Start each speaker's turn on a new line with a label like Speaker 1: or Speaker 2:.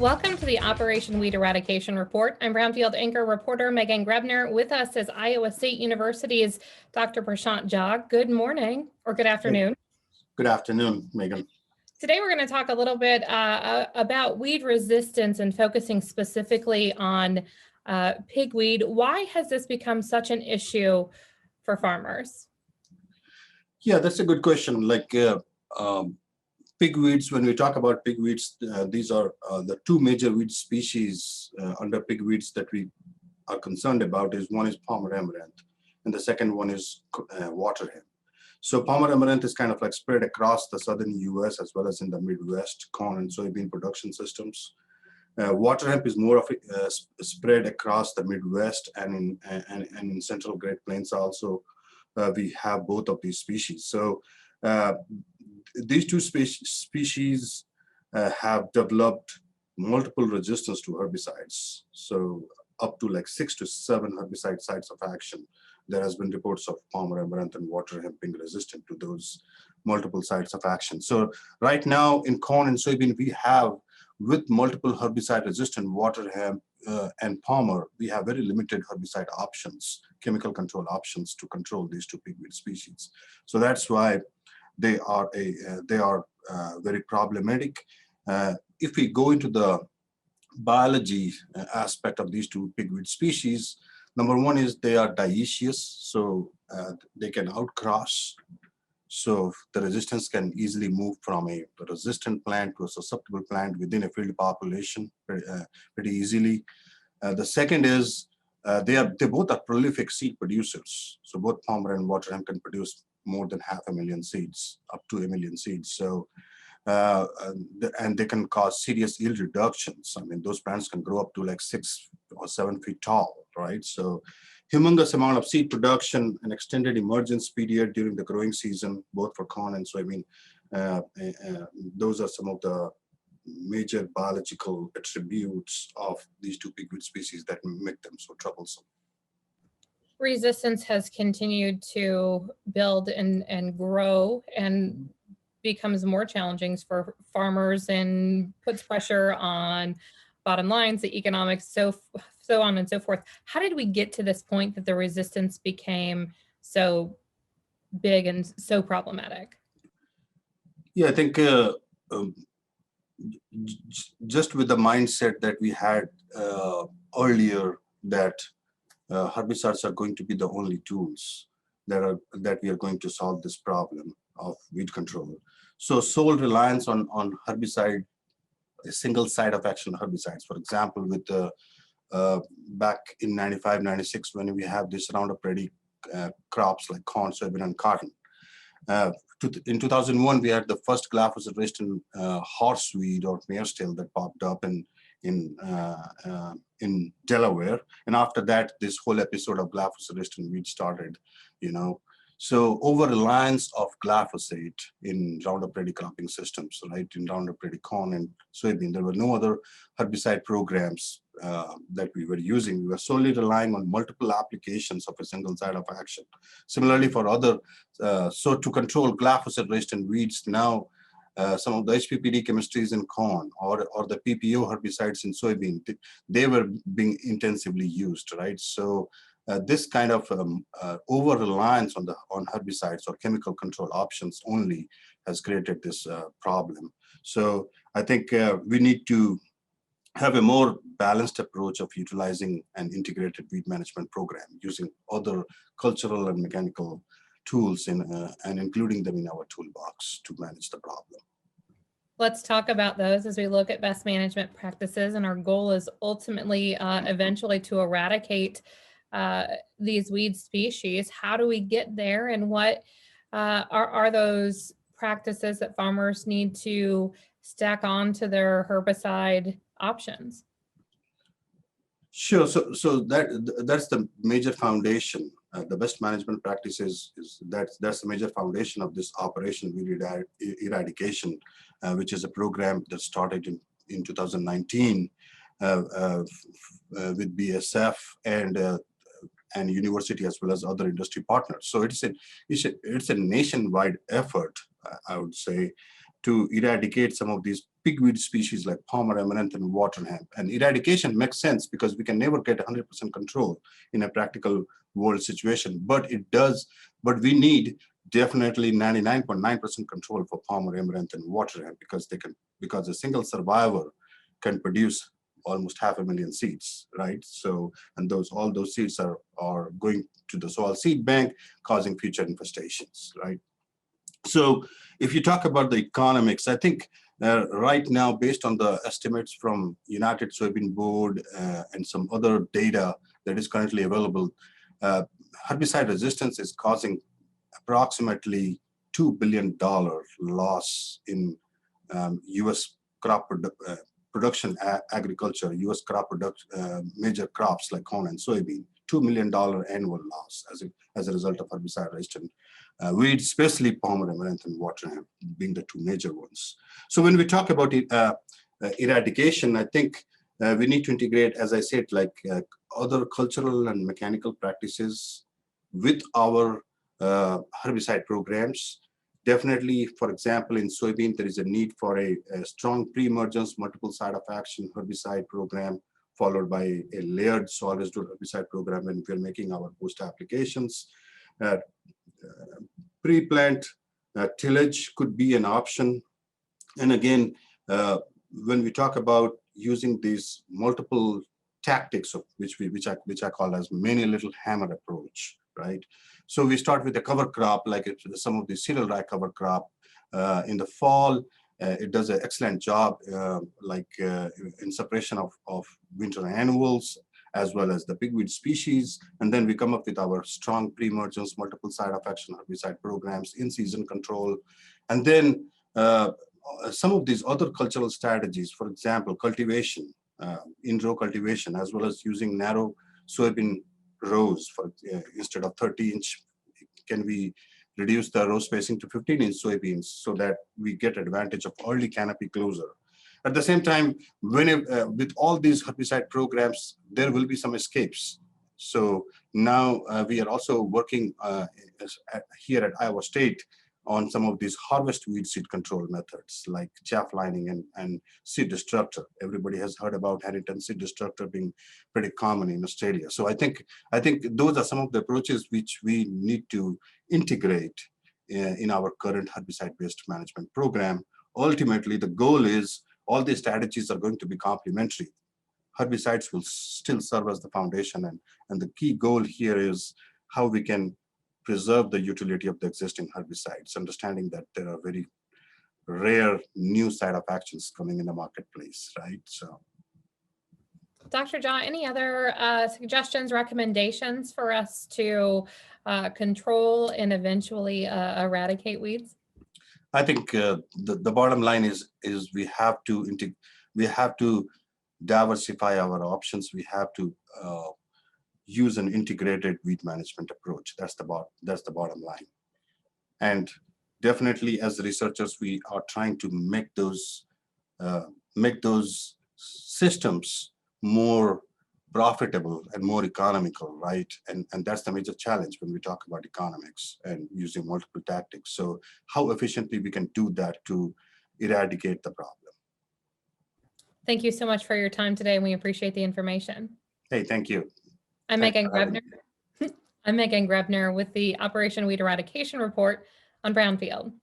Speaker 1: Welcome to the Operation Weed Eradication Report. I'm Brownfield anchor reporter Megan Grebner. With us is Iowa State University's Dr. Prashant Jha. Good morning or good afternoon.
Speaker 2: Good afternoon, Megan.
Speaker 1: Today we're going to talk a little bit about weed resistance and focusing specifically on pigweed. Why has this become such an issue for farmers?
Speaker 2: Yeah, that's a good question. Pigweeds, when we talk about pigweeds, these are the two major weed species under pigweeds that we are concerned about. One is palmer amaranth, and the second one is water hemp. So palmer amaranth is kind of like spread across the southern U.S. as well as in the Midwest corn and soybean production systems. Water hemp is more of spread across the Midwest and in central Great Plains also. We have both of these species. So these two species have developed multiple resistance to herbicides. So up to like 6 to 7 herbicide sites of action. There has been reports of palmer amaranth and water hemp being resistant to those multiple sites of action. So right now in corn and soybean, we have with multiple herbicide resistant water hemp and palmer, we have very limited herbicide options, chemical control options to control these two pigweed species. So that's why they are very problematic. If we go into the biology aspect of these two pigweed species, number one is they are dioecious, so they can outcross. So the resistance can easily move from a resistant plant to a susceptible plant within a field population pretty easily. The second is they both are prolific seed producers. So both palmer and water hemp can produce more than 500,000 seeds, up to 1 million seeds. So and they can cause serious yield reductions. I mean, those plants can grow up to like 6 or 7 feet tall, right? So humongous amount of seed production and extended emergence period during the growing season, both for corn and soybean. Those are some of the major biological attributes of these two pigweed species that make them so troublesome.
Speaker 1: Resistance has continued to build and grow and becomes more challenging for farmers and puts pressure on bottom lines, the economics, so on and so forth. How did we get to this point that the resistance became so big and so problematic?
Speaker 2: Yeah, I think just with the mindset that we had earlier that herbicides are going to be the only tools that we are going to solve this problem of weed control. So sole reliance on herbicide, a single site of action herbicides, for example, with back in 95, 96, when we have this Roundup Ready crops like corn, soybean, and cotton. In 2001, we had the first glyphosate-resistant horseweed or mare's tail that popped up in Delaware, and after that, this whole episode of glyphosate-resistant weed started. So over-reliance of glyphosate in Roundup Ready cropping systems, right? In Roundup Ready corn and soybean, there were no other herbicide programs that we were using. We were solely relying on multiple applications of a single site of action. Similarly, for other, so to control glyphosate-resistant weeds, now some of the HPPD chemistries in corn or the PPO herbicides in soybean, they were being intensively used, right? So this kind of over-reliance on herbicides or chemical control options only has created this problem. So I think we need to have a more balanced approach of utilizing an integrated weed management program using other cultural and mechanical tools and including them in our toolbox to manage the problem.
Speaker 1: Let's talk about those as we look at best management practices, and our goal is ultimately eventually to eradicate these weed species. How do we get there, and what are those practices that farmers need to stack on to their herbicide options?
Speaker 2: Sure. So that's the major foundation. The best management practices that's the major foundation of this Operation Weed Eradication, which is a program that started in 2019 with BASF and university as well as other industry partners. So it's a nationwide effort, I would say, to eradicate some of these pigweed species like palmer amaranth and water hemp. And eradication makes sense because we can never get 100% control in a practical world situation, but we need definitely 99.9% control for palmer amaranth and water hemp because a single survivor can produce almost 500,000 seeds, right? So, and all those seeds are going to the soil seed bank, causing future infestations, right? So if you talk about the economics, I think right now, based on the estimates from United Soybean Board and some other data that is currently available, herbicide resistance is causing approximately $2 billion loss in U.S. crop production agriculture, U.S. crop major crops like corn and soybean, $2 million annual loss as a result of herbicide-resistant weeds, especially palmer amaranth and water hemp being the two major ones. So when we talk about eradication, I think we need to integrate, as I said, like other cultural and mechanical practices with our herbicide programs. Definitely, for example, in soybean, there is a need for a strong pre-emergence multiple site of action herbicide program, followed by a layered soil residue herbicide program when we're making our post applications. Pre-plant tillage could be an option. And again, when we talk about using these multiple tactics, of which I call as many little hammer approach, right? So we start with a cover crop, like some of the cereal rye cover crop. In the fall, it does an excellent job, in suppression of winter annuals, as well as the pigweed species. And then we come up with our strong pre-emergence multiple site of action herbicide programs, in-season control. And then some of these other cultural strategies, for example, cultivation, in-row cultivation, as well as using narrow soybean rows instead of 30-inch, can we reduce the row spacing to 15-inch soybeans so that we get advantage of early canopy closure. At the same time, with all these herbicide programs, there will be some escapes. So now we are also working here at Iowa State on some of these harvest weed seed control methods like chaff lining and seed destructor. Everybody has heard about Harrington seed destructor being pretty common in Australia. So I think those are some of the approaches which we need to integrate in our current herbicide-based management program. Ultimately, the goal is all these strategies are going to be complementary. Herbicides will still serve as the foundation, and the key goal here is how we can preserve the utility of the existing herbicides, understanding that there are very rare new side of actions coming in the marketplace, right? So,
Speaker 1: Dr. Jha, any other suggestions, recommendations for us to control and eventually eradicate weeds?
Speaker 2: I think the bottom line is we have to diversify our options. We have to use an integrated weed management approach. That's the bottom line. And definitely, as researchers, we are trying to make those systems more profitable and more economical, right? And that's the major challenge when we talk about economics and using multiple tactics. So how efficiently we can do that to eradicate the problem.
Speaker 1: Thank you so much for your time today, and we appreciate the information.
Speaker 2: Hey, thank you.
Speaker 1: I'm Megan Grebner. I'm Megan Grebner with the Operation Weed Eradication report on Brownfield.